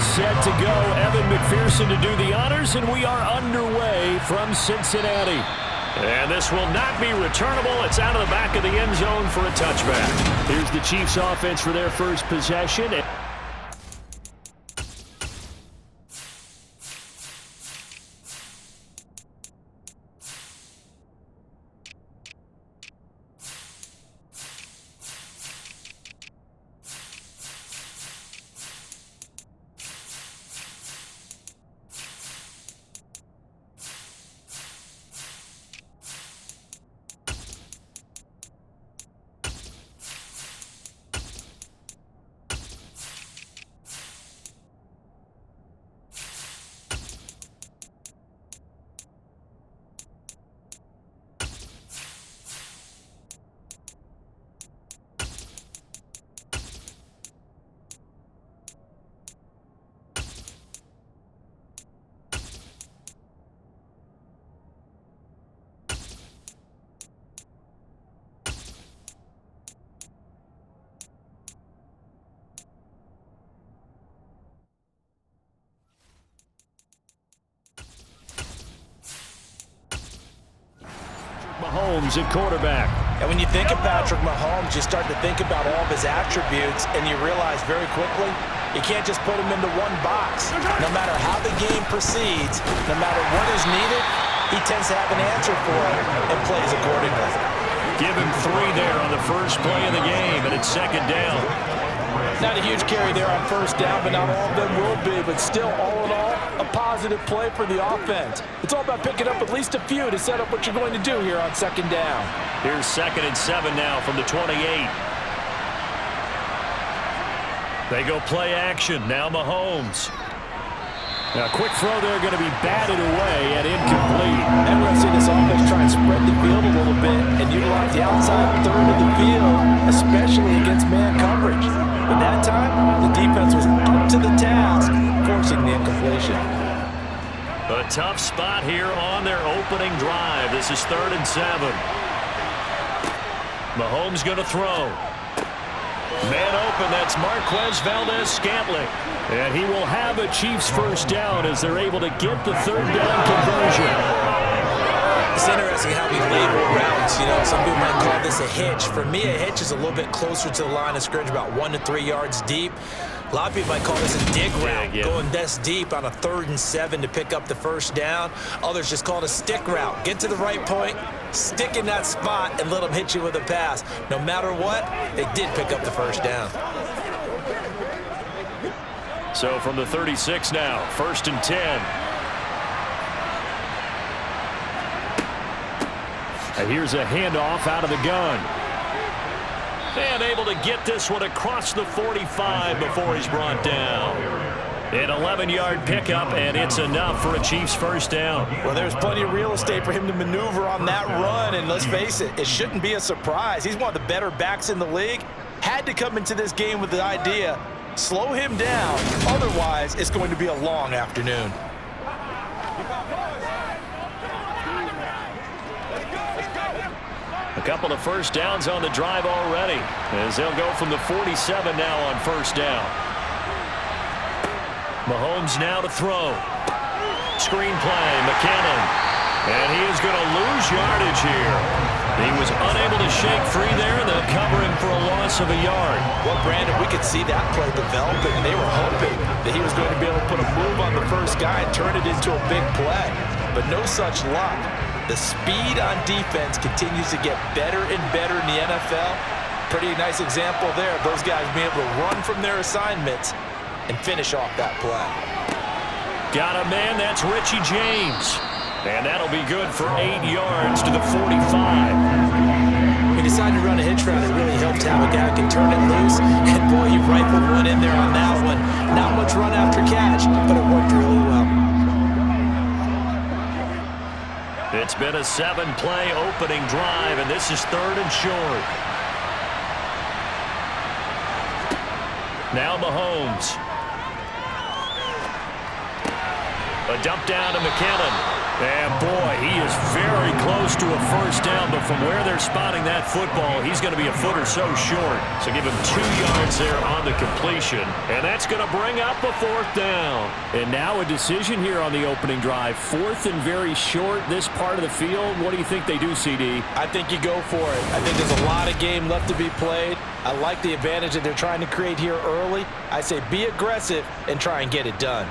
set to go. Evan McPherson to do the honors, and we are underway from Cincinnati. And this will not be returnable. It's out of the back of the end zone for a touchback. Here's the Chiefs offense for their first possession. Mahomes at quarterback. And when you think of Patrick Mahomes, you start to think about all of his attributes, and you realize very quickly you can't just put him into one box. No matter how the game proceeds, no matter what is needed, he tends to have an answer for it and plays accordingly. Give him 3 there on the first play of the game, and it's second down. Not a huge carry there on first down, but not all of them will be. But still, all in all, a positive play for the offense. It's all about picking up at least a few to set up what you're going to do here on second down. Here's 2nd and 7 now from the 28. They go play action. Now Mahomes. Now, quick throw there going to be batted away and incomplete. And we're going to see this offense try and spread the field a little bit and utilize the outside third of the field, especially against man coverage. But that time, the defense was up to the task, forcing the incompletion. A tough spot here on their opening drive. This is 3rd and 7. Mahomes going to throw. Man open, that's Marquez Valdez-Scantling. And he will have a Chiefs first down as they're able to get the 3rd down conversion. It's interesting how we label routes. You know, some people might call this a hitch. For me, a hitch is a little bit closer to the line of scrimmage, about 1 to 3 yards deep. A lot of people might call this a dig route, going this deep on a 3rd and 7 to pick up the first down. Others just call it a stick route. Get to the right point, stick in that spot, and let them hit you with a pass. No matter what, they did pick up the first down. So from the 36 now, 1st and 10. And here's a handoff out of the gun. And able to get this one across the 45 before he's brought down. An 11-yard pickup, and it's enough for a Chiefs first down. Well, there's plenty of real estate for him to maneuver on that run, and let's face it, it shouldn't be a surprise. He's one of the better backs in the league. Had to come into this game with the idea, slow him down, otherwise it's going to be a long afternoon. A couple of first downs on the drive already, as they'll go from the 47 now on first down. Mahomes now to throw. Screen play, McKinnon. And he is going to lose yardage here. He was unable to shake free there, and they'll cover him for a loss of a yard. Well, Brandon, we could see that play developing. They were hoping that he was going to be able to put a move on the first guy and turn it into a big play. But no such luck. The speed on defense continues to get better and better in the NFL. Pretty nice example there of those guys being able to run from their assignments and finish off that play. Got a man, that's Richie James. And that'll be good for 8 yards to the 45. We decided to run a hitch route. It really helped have a guy who can turn it loose. And boy, he rifled one in there on that one. Not much run after catch, but it worked really well. It's been a 7-play opening drive, and this is 3rd and short. Now Mahomes. A dump down to McKinnon. And, boy, he is very close to a first down, but from where they're spotting that football, he's going to be a foot or so short. So give him 2 yards there on the completion, and that's going to bring up a 4th down. And now a decision here on the opening drive. 4th and very short, this part of the field. What do you think they do, CD? I think you go for it. I think there's a lot of game left to be played. I like the advantage that they're trying to create here early. I say be aggressive and try and get it done.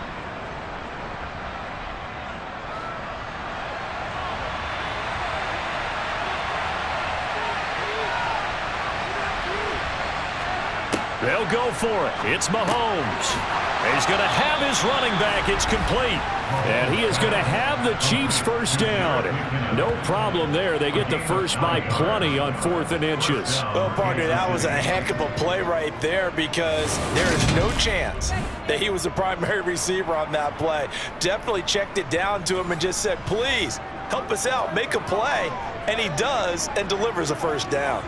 They'll go for it. It's Mahomes. He's going to have his running back. It's complete. And he is going to have the Chiefs first down. No problem there. They get the first by plenty on 4th and inches. Well, partner, that was a heck of a play right there because there is no chance that he was the primary receiver on that play. Definitely checked it down to him and just said, please, help us out, make a play. And he does and delivers a first down.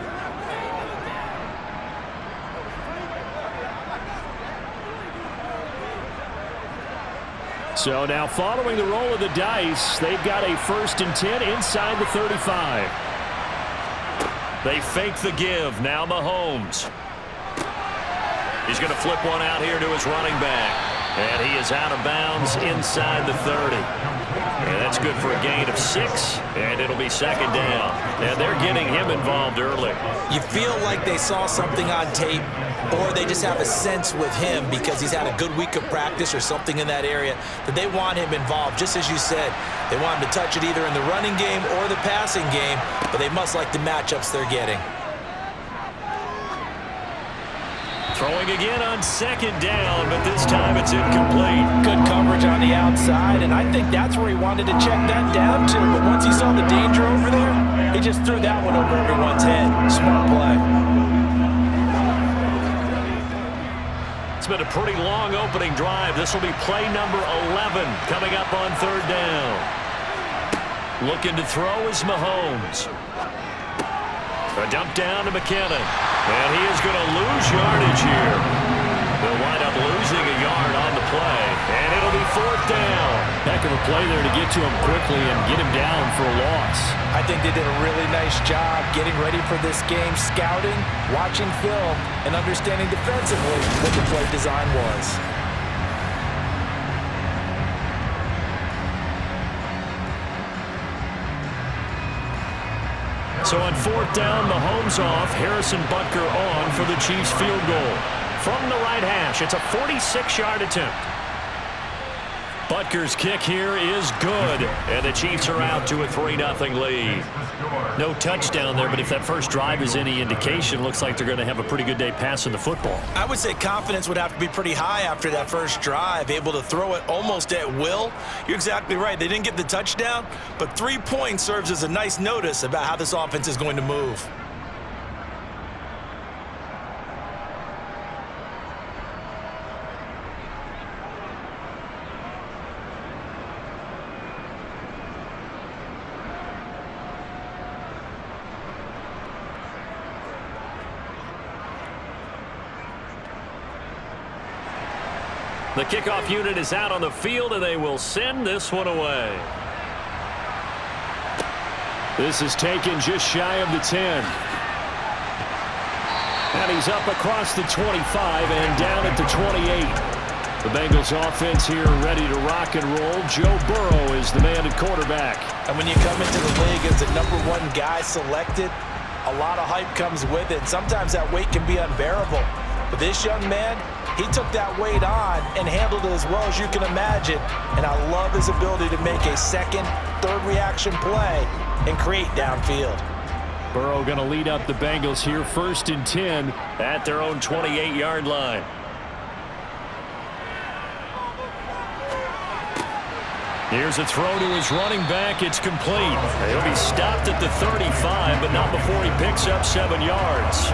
So now following the roll of the dice, they've got a 1st and 10 inside the 35. They fake the give. Now Mahomes. He's going to flip one out here to his running back. And he is out of bounds inside the 30. And that's good for a gain of 6, and it'll be 2nd down. And they're getting him involved early. You feel like they saw something on tape, or they just have a sense with him because he's had a good week of practice or something in that area that they want him involved. Just as you said, they want him to touch it either in the running game or the passing game, but they must like the matchups they're getting. Throwing again on 2nd down, but this time it's incomplete. Good coverage on the outside, and I think that's where he wanted to check that down to. But once he saw the danger over there, he just threw that one over everyone's head. Smart play. It's been a pretty long opening drive. This will be play number 11 coming up on 3rd down. Looking to throw is Mahomes. A dump down to McKinnon. And he is going to lose yardage here. They'll wind up losing a yard on the play. And it'll be 4th down. Heck of a play there to get to him quickly and get him down for a loss. I think they did a really nice job getting ready for this game, scouting, watching film, and understanding defensively what the play design was. So on 4th down, Mahomes off, Harrison Butker on for the Chiefs field goal. From the right hash, it's a 46-yard attempt. Butker's kick here is good, and the Chiefs are out to a 3-0 lead. No touchdown there, but if that first drive is any indication, looks like they're going to have a pretty good day passing the football. I would say confidence would have to be pretty high after that first drive, able to throw it almost at will. You're exactly right. They didn't get the touchdown, but 3 points serves as a nice notice about how this offense is going to move. The kickoff unit is out on the field, and they will send this one away. This is taken just shy of the 10. And he's up across the 25 and down at the 28. The Bengals offense here ready to rock and roll. Joe Burrow is the man at quarterback. And when you come into the league as the #1 guy selected, a lot of hype comes with it. Sometimes that weight can be unbearable. But this young man, he took that weight on and handled it as well as you can imagine. And I love his ability to make a second, third reaction play and create downfield. Burrow going to lead up the Bengals here, 1st and 10 at their own 28-yard line. Here's a throw to his running back. It's complete. He'll be stopped at the 35, but not before he picks up 7 yards.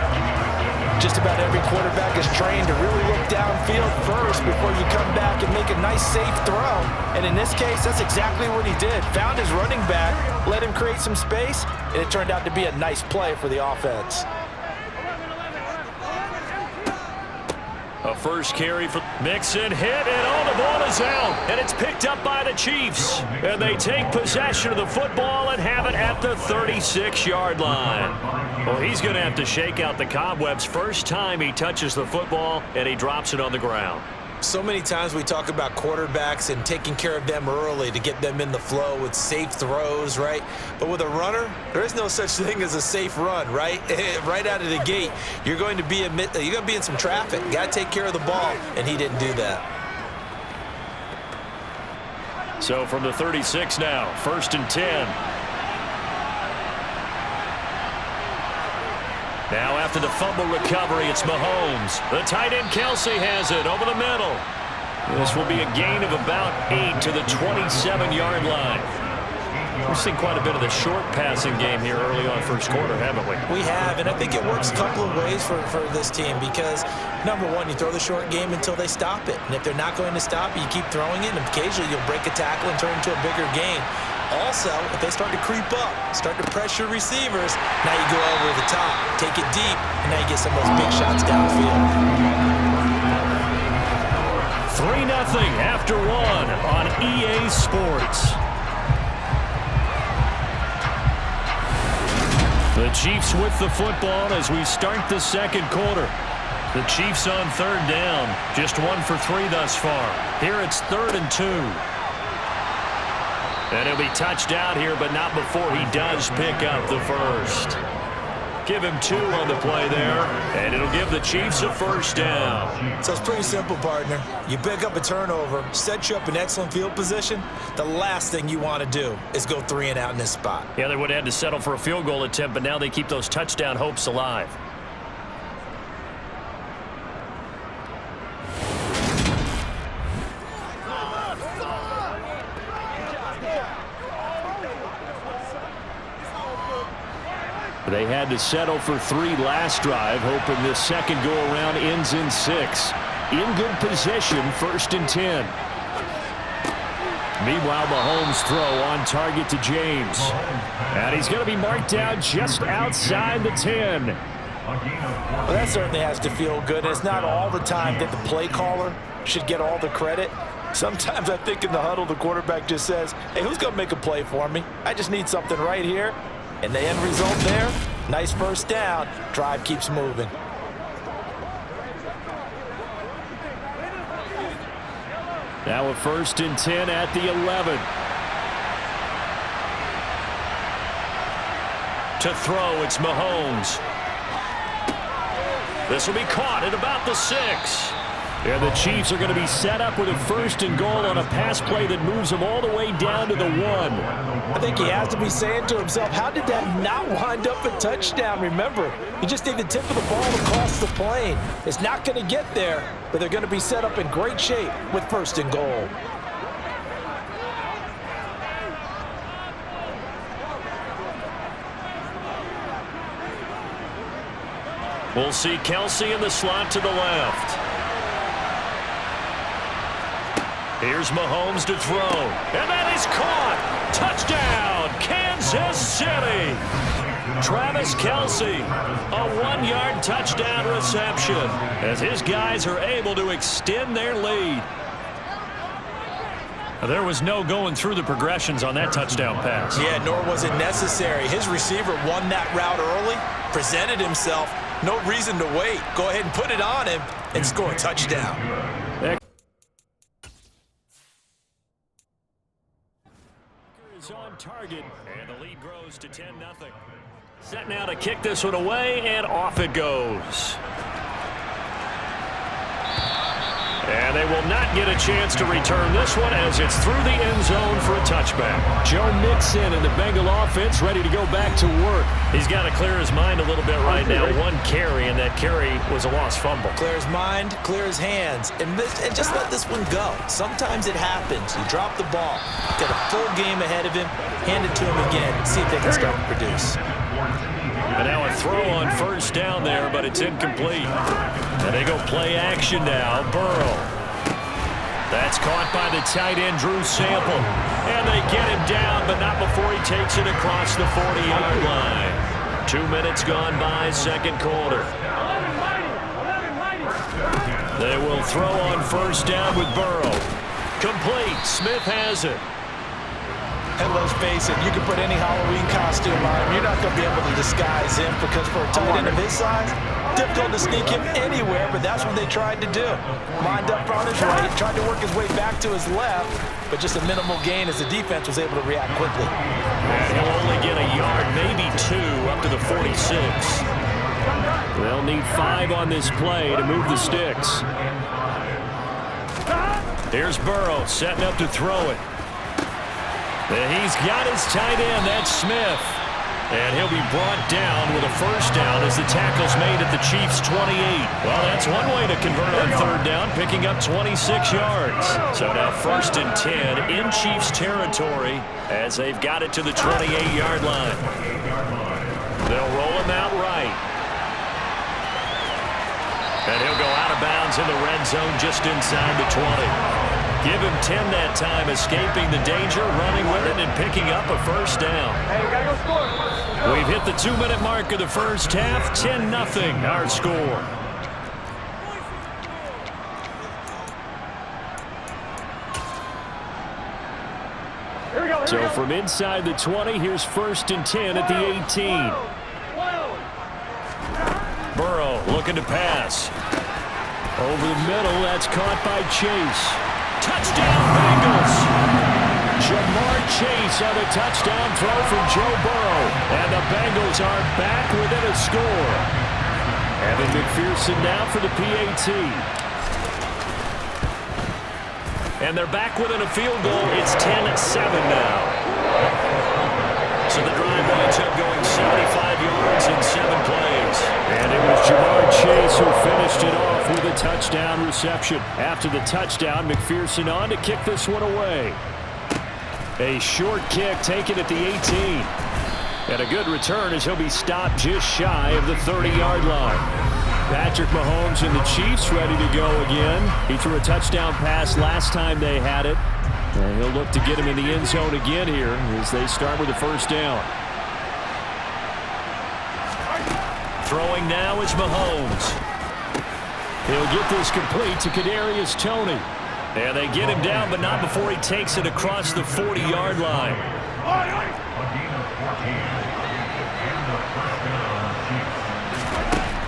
Just about every quarterback is trained to really look downfield first before you come back and make a nice, safe throw. And in this case, that's exactly what he did. Found his running back, let him create some space, and it turned out to be a nice play for the offense. A first carry for Mixon, hit, and the ball is out. And it's picked up by the Chiefs. And they take possession of the football and have it at the 36-yard line. Well, he's going to have to shake out the cobwebs first time he touches the football, and he drops it on the ground. So many times we talk about quarterbacks and taking care of them early to get them in the flow with safe throws, right? But with a runner, there is no such thing as a safe run, right? Right out of the gate, you're going to be in some traffic. You got to take care of the ball, and he didn't do that. So from the 36 now, 1st and 10. Now after the fumble recovery, it's Mahomes. The tight end Kelsey has it over the middle. This will be a gain of about 8 to the 27-yard line. We've seen quite a bit of the short passing game here early on first quarter, haven't we? We have, and I think it works a couple of ways for this team because, number one, you throw the short game until they stop it. And if they're not going to stop it, you keep throwing it, and occasionally you'll break a tackle and turn it into a bigger gain. Also, if they start to creep up, start to pressure receivers, now you go over the top, take it deep, and now you get some of those big shots downfield. 3-0 after 1 on EA Sports. The Chiefs with the football as we start the second quarter. The Chiefs on 3rd down, just 1 for 3 thus far. Here it's 3rd and 2. And he'll be touched out here, but not before he does pick up the first. Give him 2 on the play there, and it'll give the Chiefs a first down. So it's pretty simple, partner. You pick up a turnover, set you up in excellent field position. The last thing you want to do is go 3 and out in this spot. Yeah, they would have had to settle for a field goal attempt, but now they keep those touchdown hopes alive. They had to settle for 3 last drive, hoping this second go-around ends in 6. In good position, 1st and 10. Meanwhile, Mahomes' throw on target to James. And he's going to be marked out just outside the 10. Well, that certainly has to feel good. It's not all the time that the play caller should get all the credit. Sometimes I think in the huddle, the quarterback just says, hey, who's going to make a play for me? I just need something right here. And the end result there, nice first down. Drive keeps moving. Now a 1st and 10 at the 11. To throw, it's Mahomes. This will be caught at about the 6. And the Chiefs are going to be set up with a 1st and goal on a pass play that moves them all the way down to the 1. I think he has to be saying to himself, how did that not wind up a touchdown? Remember, you just need the tip of the ball across the plane. It's not going to get there, but they're going to be set up in great shape with 1st and goal. We'll see Kelsey in the slot to the left. Here's Mahomes to throw. And that is caught. Touchdown, Kansas City. Travis Kelsey, a 1-yard touchdown reception as his guys are able to extend their lead. There was no going through the progressions on that touchdown pass. Yeah, nor was it necessary. His receiver won that route early, presented himself. No reason to wait. Go ahead and put it on him and score a touchdown. Is on target, and the lead grows to 10-0. Set now to kick this one away, and off it goes. And they will not get a chance to return this one as it's through the end zone for a touchback. Joe Mixon and the Bengal offense ready to go back to work. He's got to clear his mind a little bit right now. 1 carry, and that carry was a lost fumble. Clear his mind, clear his hands, and just let this one go. Sometimes it happens. You drop the ball, got a full game ahead of him, hand it to him again, see if they can start to produce. And now a throw on 1st down there, but it's incomplete. And they go play action now. Burrow. That's caught by the tight end, Drew Sample. And they get him down, but not before he takes it across the 40-yard line. 2 minutes gone by, second quarter. They will throw on first down with Burrow. Complete. Smith has it. And let's face it, you can put any Halloween costume on him. You're not going to be able to disguise him because for a tight end of his size, difficult to sneak him anywhere, but that's what they tried to do. Lined up on his right, tried to work his way back to his left, but just a minimal gain as the defense was able to react quickly. And he'll only get a yard, maybe 2, up to the 46. They'll need 5 on this play to move the sticks. Here's Burrow setting up to throw it. And he's got his tight end, that's Smith. And he'll be brought down with a first down as the tackle's made at the Chiefs' 28. Well, that's one way to convert on third down, picking up 26 yards. So now 1st and 10 in Chiefs territory as they've got it to the 28-yard line. They'll roll him out right. And he'll go out of bounds in the red zone just inside the 20. Give him 10 that time, escaping the danger, running with it, and picking up a first down. Hey, we gotta go score. We've hit the 2-minute mark of the first half. 10-0 our score. Here we go. So from inside the 20, here's 1st and 10 at the 18. Burrow looking to pass. Over the middle, that's caught by Chase. Touchdown, Bengals! Jamar Chase on a touchdown throw from Joe Burrow. And the Bengals are back within a score. Evan McPherson now for the PAT. And they're back within a field goal. It's 10-7 now. So the drive winds up going 75 yards in 7 plays. And it was Jamar Chase who finished it off with a touchdown reception. After the touchdown, McPherson on to kick this one away. A short kick taken at the 18. And a good return as he'll be stopped just shy of the 30-yard line. Patrick Mahomes and the Chiefs ready to go again. He threw a touchdown pass last time they had it. And he'll look to get him in the end zone again here as they start with the first down. Throwing now is Mahomes. He'll get this complete to Kadarius Toney. And they get him down, but not before he takes it across the 40-yard line.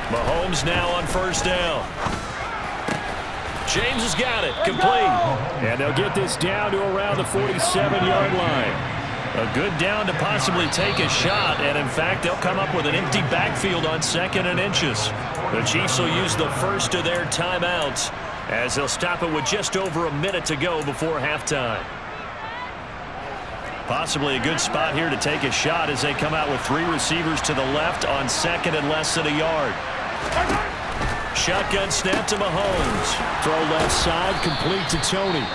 Mahomes now on first down. James has got it, complete. And they'll get this down to around the 47-yard line. A good down to possibly take a shot, and in fact, they'll come up with an empty backfield on 2nd and inches. The Chiefs will use the first of their timeouts as they'll stop it with just over a minute to go before halftime. Possibly a good spot here to take a shot as they come out with 3 receivers to the left on 2nd and less than a yard. Shotgun snap to Mahomes. Throw left side, complete to Toney.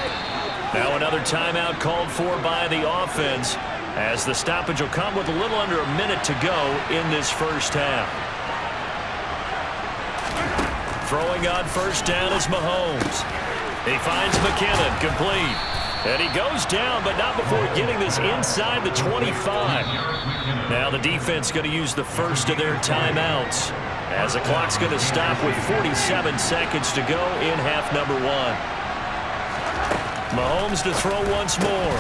Now another timeout called for by the offense as the stoppage will come with a little under a minute to go in this first half. Throwing on first down is Mahomes. He finds McKinnon, complete. And he goes down, but not before getting this inside the 25. Now the defense going to use the first of their timeouts as the clock's going to stop with 47 seconds to go in half number 1. Mahomes to throw once more.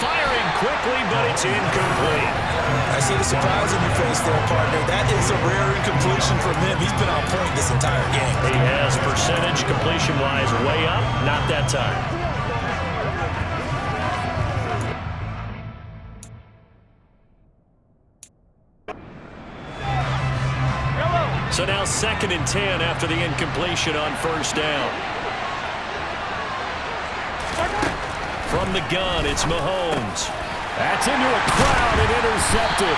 Firing quickly, but it's incomplete. I see the surprise in your face there, partner. That is a rare incompletion from him. He's been on point this entire game. He has percentage completion-wise way up. Not that time. So now 2nd and 10 after the incompletion on first down. From the gun, it's Mahomes. That's into a crowd and intercepted.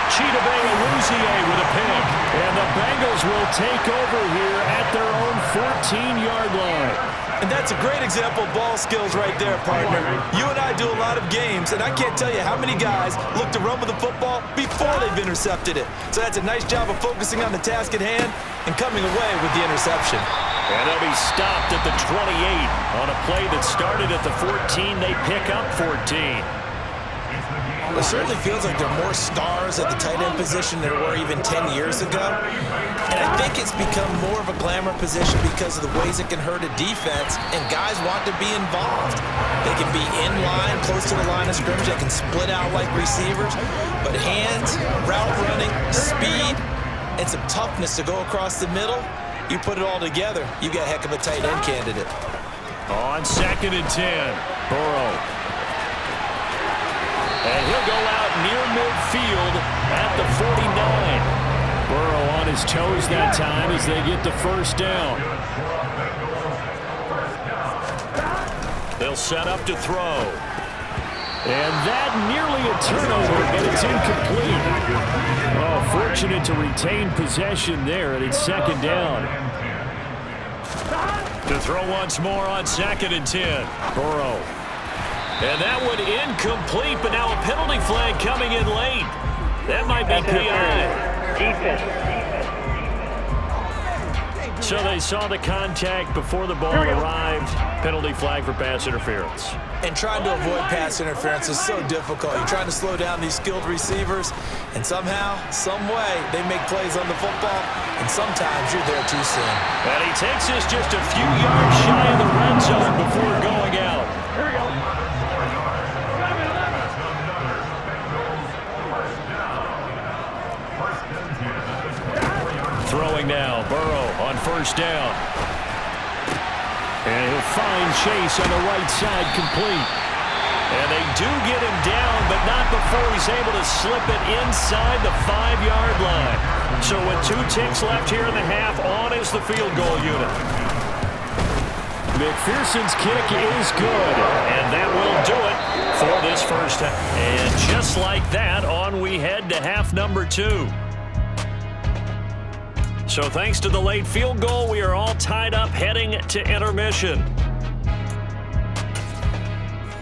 Chidobe Awuzie with a pick. And the Bengals will take over here at their own 14-yard line. And that's a great example of ball skills right there, partner. You and I do a lot of games, and I can't tell you how many guys look to run with the football before they've intercepted it. So that's a nice job of focusing on the task at hand and coming away with the interception. And they'll be stopped at the 28 on a play that started at the 14. They pick up 14. It certainly feels like there are more stars at the tight end position than there were even 10 years ago. And I think it's become more of a glamour position because of the ways it can hurt a defense, and guys want to be involved. They can be in line, close to the line of scrimmage. They can split out like receivers. But hands, route running, speed, and some toughness to go across the middle, you put it all together, you got a heck of a tight end candidate. On 2nd and 10, Burrow. And he'll go out near midfield at the 49. Burrow on his toes that time as they get the first down. They'll set up to throw. And that nearly a turnover, but it's incomplete. Oh, fortunate to retain possession there, and it's 2nd down. To throw once more on 2nd and 10. Burrow. And that one incomplete, but now a penalty flag coming in late. That might be PI. So they saw the contact before the ball arrived. Penalty flag for pass interference. And trying to avoid pass interference is so difficult. You're trying to slow down these skilled receivers, and somehow, some way, they make plays on the football, and sometimes you're there too soon. And he takes this just a few yards shy of the red zone before going out. Here we go. Throwing now, Burrow on 1st down. And he'll find Chase on the right side, complete. And they do get him down, but not before he's able to slip it inside the 5-yard line. So with 2 ticks left here in the half, on is the field goal unit. McPherson's kick is good, and that will do it for this first half. And just like that, on we head to half number 2. So thanks to the late field goal, we are all tied up heading to intermission.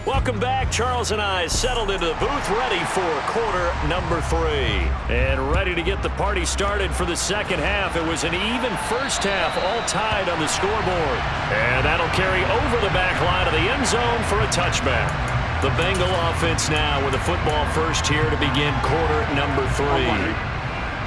Welcome back. Charles and I settled into the booth ready for quarter number 3. And ready to get the party started for the second half. It was an even first half, all tied on the scoreboard. And that'll carry over the back line of the end zone for a touchback. The Bengal offense now with a football first here to begin quarter number 3.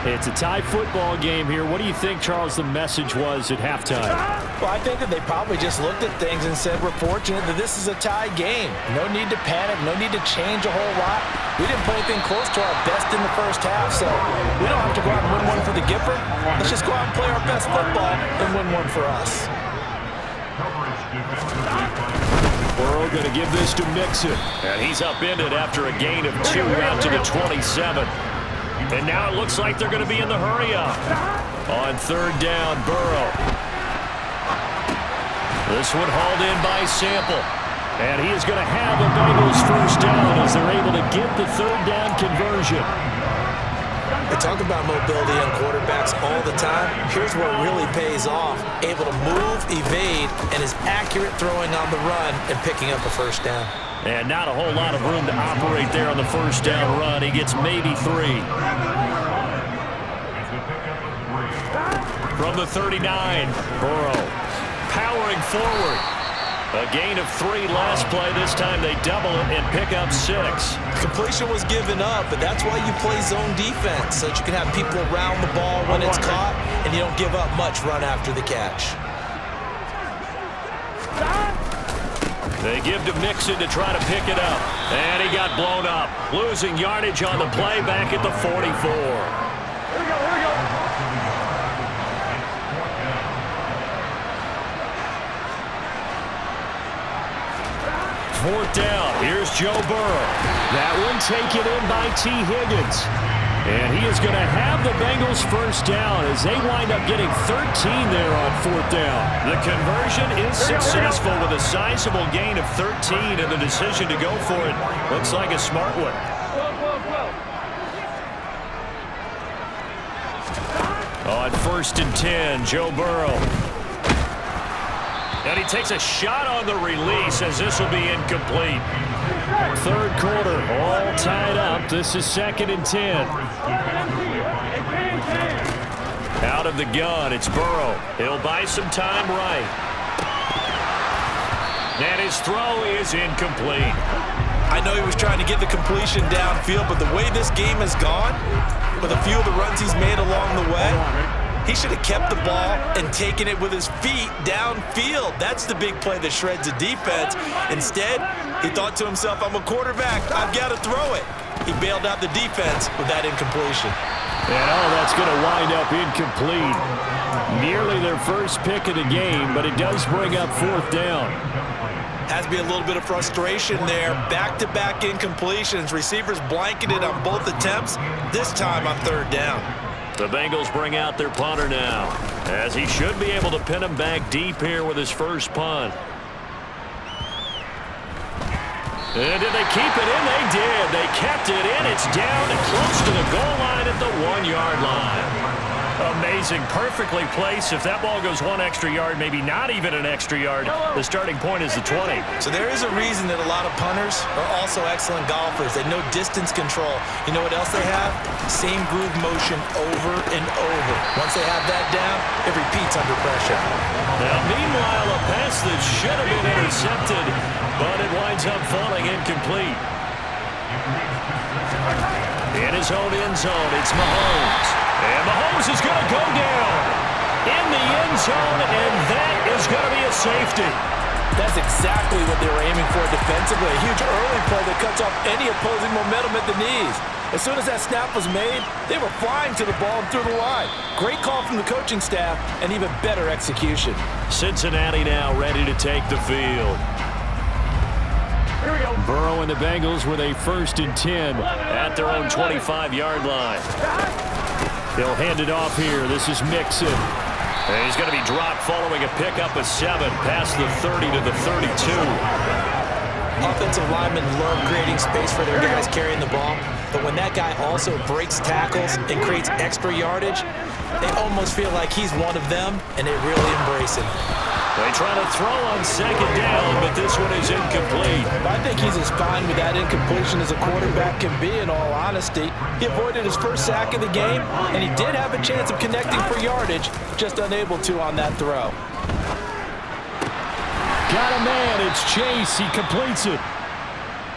It's a tie football game here. What do you think, Charles, the message was at halftime? Well, I think that they probably just looked at things and said, we're fortunate that this is a tie game. No need to panic, no need to change a whole lot. We didn't play anything close to our best in the first half, so we don't have to go out and win one for the Gipper. Let's just go out and play our best football and win one for us. Burrow going to give this to Mixon. And he's upended after a gain of 2 out to the 27. And now it looks like they're going to be in the hurry-up. On 3rd down, Burrow. This one hauled in by Sample. And he is going to have the Bengals first down as they're able to get the 3rd down conversion. We talk about mobility on quarterbacks all the time. Here's where it really pays off. Able to move, evade, and is accurate throwing on the run and picking up a first down. And not a whole lot of room to operate there on the first down run. He gets maybe 3. From the 39, Burrow powering forward. A gain of 3 last play. This time they double it and pick up 6. Completion was given up, but that's why you play zone defense, so that you can have people around the ball when it's caught, and you don't give up much run after the catch. They give to Mixon to try to pick it up. And he got blown up. Losing yardage on the play back at the 44. Here we go, here we go. Fourth down. Here's Joe Burrow. That one taken in by T. Higgins. And he is going to have the Bengals first down as they wind up getting 13 there on 4th down. The conversion is successful with a sizable gain of 13, and the decision to go for it looks like a smart one. On 1st and 10, Joe Burrow. And he takes a shot on the release as this will be incomplete. 3rd quarter, all tied up. This is 2nd and 10. Out of the gun, it's Burrow. He'll buy some time right. And his throw is incomplete. I know he was trying to get the completion downfield, but the way this game has gone, with a few of the runs he's made along the way, he should have kept the ball and taken it with his feet downfield. That's the big play that shreds the defense. Instead, he thought to himself, I'm a quarterback, I've got to throw it. He bailed out the defense with that incompletion. And that's going to wind up incomplete. Nearly their first pick of the game, but it does bring up fourth down. Has to be a little bit of frustration there. Back-to-back incompletions. Receivers blanketed on both attempts, this time on third down. The Bengals bring out their punter now, as he should be able to pin him back deep here with his first punt. And did they keep it in? They did. They kept it in. It's down and close to the goal line at the 1-yard line. Amazing. Perfectly placed. If that ball goes one extra yard, maybe not even an extra yard, the starting point is the 20. So there is a reason that a lot of punters are also excellent golfers. They know distance control. You know what else they have? Same groove motion over and over. Once they have that down, it repeats under pressure. Now, meanwhile, a pass that should have been intercepted, but it winds up falling incomplete. In his own end zone, it's Mahomes. And Mahomes is going to go down in the end zone, and that is going to be a safety. That's exactly what they were aiming for defensively. A huge early play that cuts off any opposing momentum at the knees. As soon as that snap was made, they were flying to the ball and through the line. Great call from the coaching staff and even better execution. Cincinnati now ready to take the field. Here we go. Burrow and the Bengals with a 1st and 10 at their own 25-yard line. They'll hand it off here. This is Mixon. And he's going to be dropped following a pickup of 7 past the 30 to the 32. Offensive linemen love creating space for their guys carrying the ball, but when that guy also breaks tackles and creates extra yardage, they almost feel like he's one of them, and they really embrace him. They try to throw on 2nd down, but this one is incomplete. I think he's as fine with that incompletion as a quarterback can be, in all honesty. He avoided his first sack of the game, and he did have a chance of connecting for yardage, just unable to on that throw. Got a man. It's Chase. He completes it.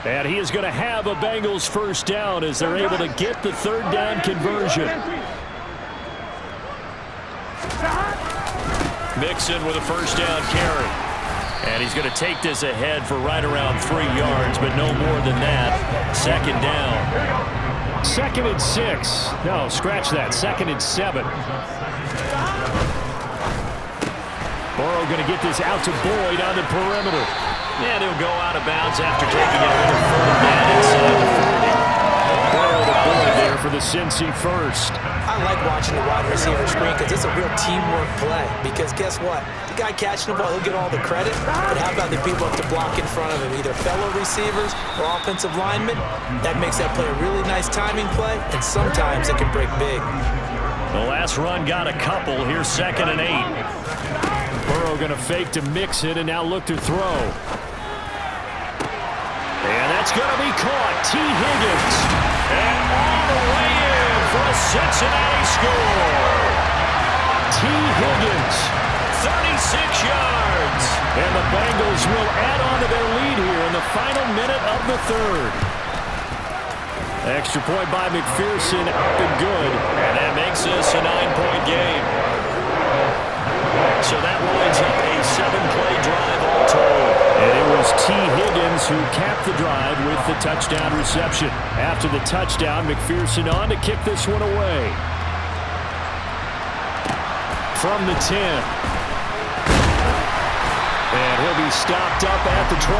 And he is going to have a Bengals 1st down as they're able to get the 3rd down conversion. Mixon with a 1st down carry. And he's going to take this ahead for right around 3 yards, but no more than that. 2nd down. 2nd and 6. No, scratch that. 2nd and 7. Burrow going to get this out to Boyd on the perimeter. And he'll go out of bounds after taking it over 4th down inside the 40. Burrow to Boyd there for the Cincy 1st. I like watching the wide receiver screen because it's a real teamwork play. Because guess what? The guy catching the ball, he'll get all the credit. But how about the people up to block in front of him? Either fellow receivers or offensive linemen. That makes that play a really nice timing play, and sometimes it can break big. The last run got a couple. Here's 2nd and 8. Burrow going to fake to Mixon and now look to throw. And that's going to be caught. T. Higgins. And all the way in for a Cincinnati score. T. Higgins, 36 yards. And the Bengals will add on to their lead here in the final minute of the 3rd. Extra point by McPherson, up and good. And that makes this a 9-point game. So that winds up a 7-play drive all told. And it was T. Higgins who capped the drive with the touchdown reception. After the touchdown, McPherson on to kick this one away. From the 10. And he'll be stopped up at the 25.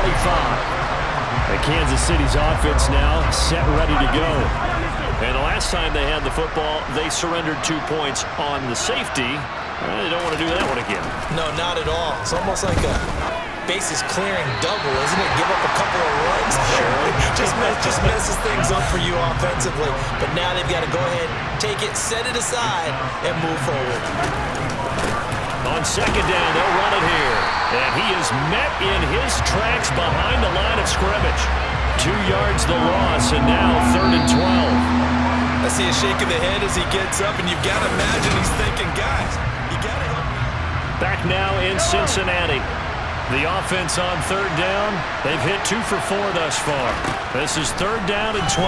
And Kansas City's offense now set ready to go. And the last time they had the football, they surrendered 2 points on the safety. They don't want to do that one again. No, not at all. It's almost like a bases clearing double, isn't it? Give up a couple of runs. just messes things up for you offensively. But now they've got to go ahead, take it, set it aside, and move forward. On 2nd down, they'll run it here. And he is met in his tracks behind the line of scrimmage. 2 yards the loss, and now 3rd and 12. I see a shake of the head as he gets up, and you've got to imagine he's thinking, guys, you got to help. Back now in Cincinnati. The offense on 3rd down, they've hit 2 for 4 thus far. This is 3rd down and 12.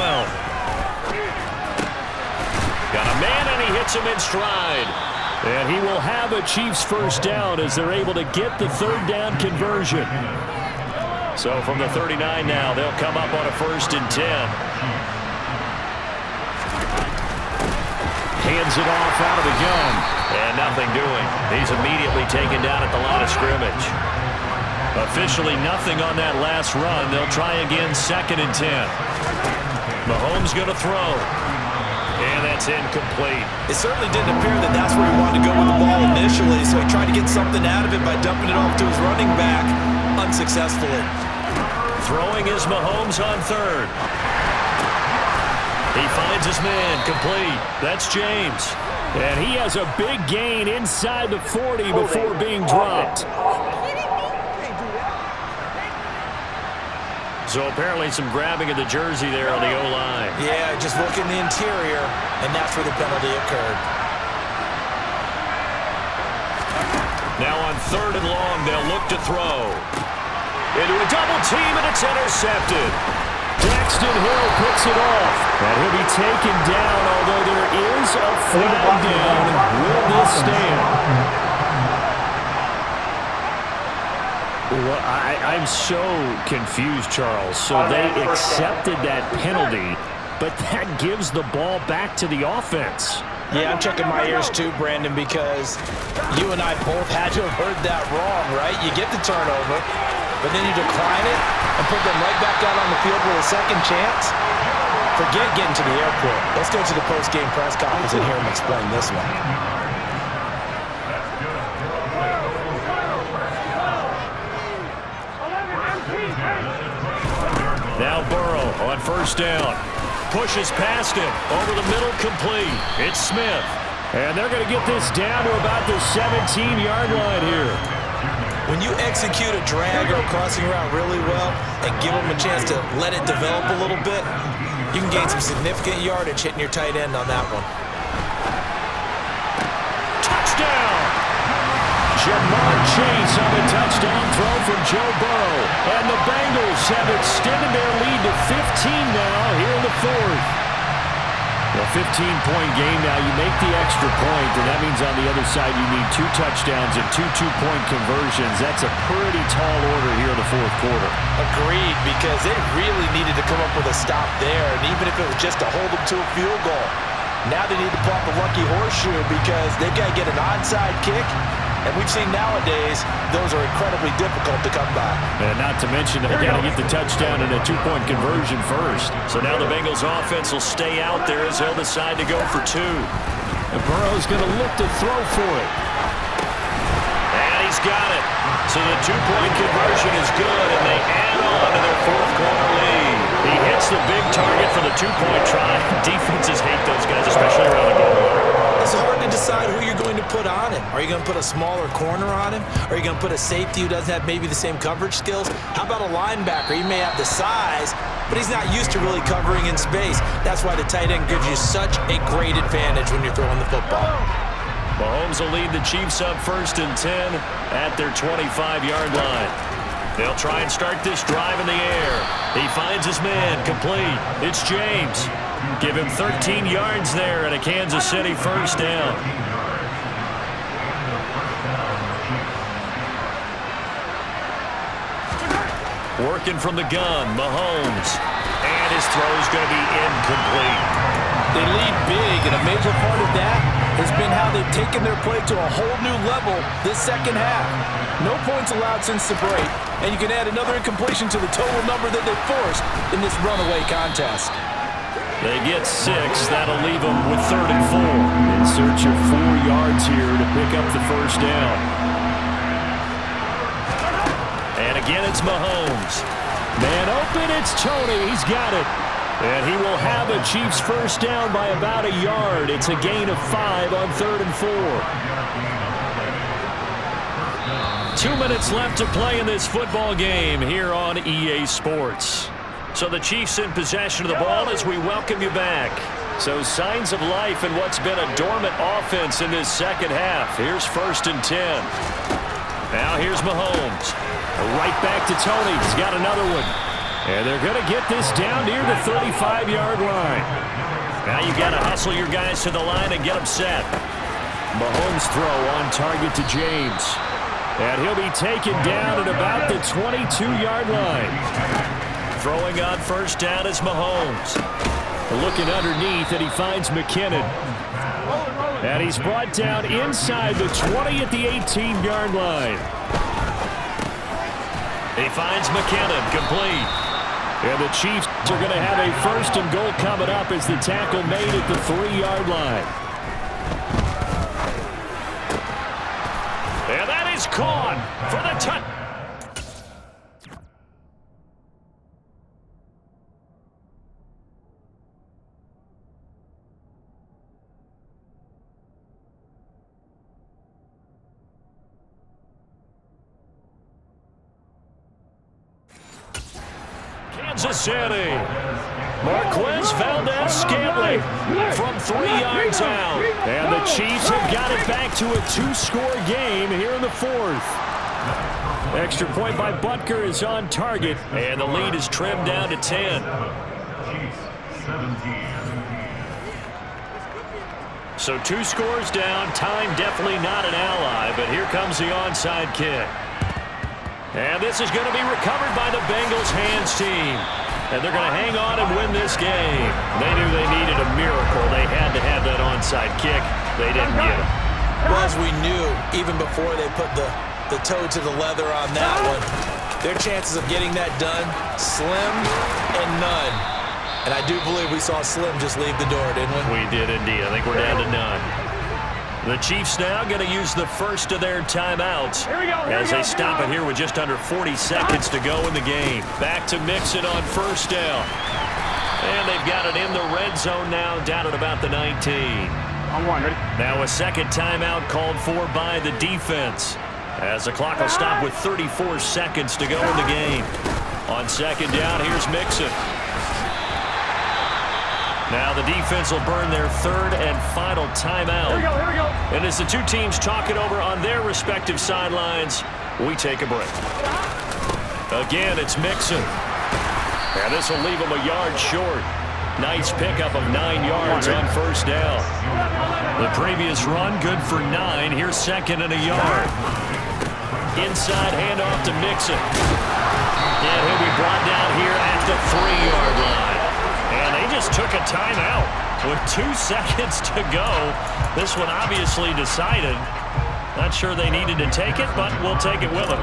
Got a man, and he hits him in stride. And he will have a Chiefs first down as they're able to get the 3rd down conversion. So from the 39 now, they'll come up on a 1st and 10. Hands it off out of the gun. And nothing doing. He's immediately taken down at the line of scrimmage. Officially nothing on that last run. They'll try again 2nd and 10. Mahomes going to throw. And that's incomplete. It certainly didn't appear that that's where he wanted to go with the ball initially, so he tried to get something out of it by dumping it off to his running back unsuccessfully. Throwing is Mahomes on 3rd. He finds his man, complete. That's James. And he has a big gain inside the 40 before being dropped. So apparently some grabbing of the jersey there on the O-line. Yeah, just look in the interior, and that's where the penalty occurred. Now on 3rd and long, they'll look to throw. Into a double team, and it's intercepted. Daxton Hill picks it off. And he'll be taken down, although there is a flag down. Will this stand? Well, I'm so confused, Charles. So they accepted that penalty, but that gives the ball back to the offense. Yeah, I'm checking my ears too, Brandon, because you and I both had to have heard that wrong, right? You get the turnover, but then you decline it and put them right back out on the field with a second chance. Forget getting to the airport. Let's go to the post-game press conference and hear him explain this one. Now Burrow on 1st down. Pushes past him. Over the middle, complete. It's Smith. And they're going to get this down to about the 17-yard line here. When you execute a drag or a crossing route really well and give them a chance to let it develop a little bit, you can gain some significant yardage hitting your tight end on that one. Touchdown! Jamar Chase on the touchdown throw from Joe Burrow. And the Bengals have extended their lead to 15 now here in the 4th. A 15-point game now. You make the extra point, and that means on the other side you need 2 touchdowns and 2 two-point conversions. That's a pretty tall order here in the 4th quarter. Agreed, because they really needed to come up with a stop there, and even if it was just to hold them to a field goal. Now they need to pop a lucky horseshoe because they've got to get an onside kick. And we've seen nowadays those are incredibly difficult to come by. And not to mention they got to get the touchdown and a 2-point conversion first. So now the Bengals offense will stay out there as they'll decide to go for 2. And Burrow's going to look to throw for it. And he's got it. So the 2-point conversion is good, and they add on to their 4th quarter lead. He hits the big target for the 2-point try. Defenses hate those guys, especially around the goal line. It's hard to decide who you're going to put on him. Are you going to put a smaller corner on him? Are you going to put a safety who doesn't have maybe the same coverage skills? How about a linebacker? He may have the size, but he's not used to really covering in space. That's why the tight end gives you such a great advantage when you're throwing the football. Mahomes will lead the Chiefs up 1st and 10 at their 25-yard line. They'll try and start this drive in the air. He finds his man, complete. It's James. Give him 13 yards there and a Kansas City 1st down. Working from the gun, Mahomes. And his throw's going to be incomplete. They lead big, and a major part of that has been how they've taken their play to a whole new level this second half. No points allowed since the break, and you can add another incompletion to the total number that they forced in this runaway contest. They get 6. That'll leave them with 3rd and 4. In search of 4 yards here to pick up the 1st down. And again, it's Mahomes. Man open, it's Tony. He's got it. And he will have a Chiefs 1st down by about a yard. It's a gain of 5 on 3rd and 4. 2 minutes left to play in this football game here on EA Sports. So the Chiefs in possession of the ball as we welcome you back. So signs of life in what's been a dormant offense in this second half. Here's 1st and 10. Now here's Mahomes. Right back to Tony. He's got another one. And they're going to get this down near the 35-yard line. Now you got to hustle your guys to the line and get them set. Mahomes' throw on target to James. And he'll be taken down at about the 22-yard line. Throwing on first down is Mahomes. Looking underneath, and he finds McKinnon. And he's brought down inside the 20 at the 18-yard line. He finds McKinnon, complete. And the Chiefs are going to have a first and goal coming up as the tackle made at the 3-yard line. And that is caught for the touchdown. Kansas City. Marquez Valdez-Scantling from 3 yards out. And the Chiefs have got it back to a 2-score game here in the 4th. Extra point by Butker is on target, and the lead is trimmed down to 10. So 2 scores down, time definitely not an ally, but here comes the onside kick. And this is going to be recovered by the Bengals hands team. And they're going to hang on and win this game. They knew they needed a miracle. They had to have that onside kick. They didn't get it. Well, as we knew, even before they put the toe to the leather on that one, their chances of getting that done, slim and none. And I do believe we saw Slim just leave the door, didn't we? We did indeed. I think we're down to none. The Chiefs now going to use the first of their timeouts as they stop it here with just under 40 seconds to go in the game. Back to Mixon on first down. And they've got it in the red zone now, down at about the 19. Now a second timeout called for by the defense, as the clock will stop with 34 seconds to go in the game. On second down, here's Mixon. Now the defense will burn their third and final timeout. Here we go. And as the two teams talk it over on their respective sidelines, we take a break. Again, it's Mixon. And this will leave him a yard short. Nice pickup of 9 yards on first down. The previous run, good for 9. Here's second and a yard. Inside handoff to Mixon. And he'll be brought down here at the 3-yard line. And they just took a timeout with 2 seconds to go. This one obviously decided. Not sure they needed to take it, but we'll take it with them.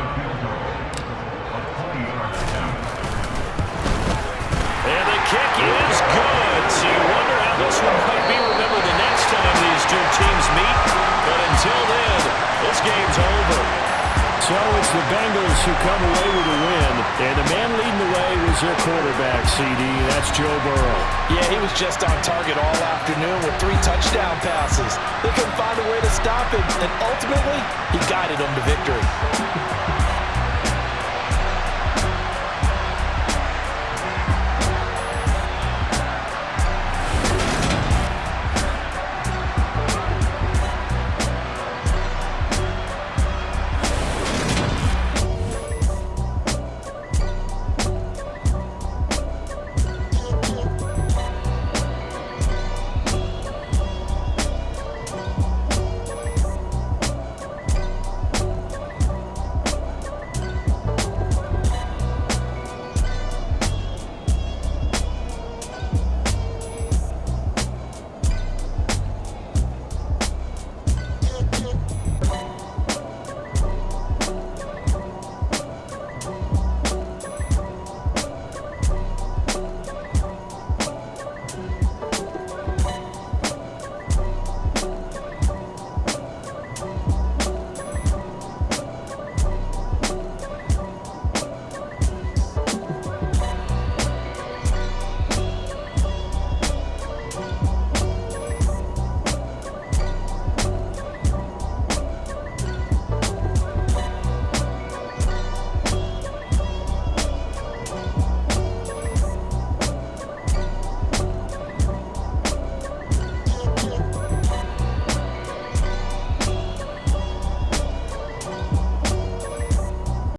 And the kick is good. So you wonder how this one might be remembered the next time these two teams meet. But until then, this game's over. So it's the Bengals who come away with a win, and the man leading the way was their quarterback, CD. That's Joe Burrow. Yeah, he was just on target all afternoon with 3 touchdown passes. They couldn't find a way to stop him, and ultimately, he guided them to victory.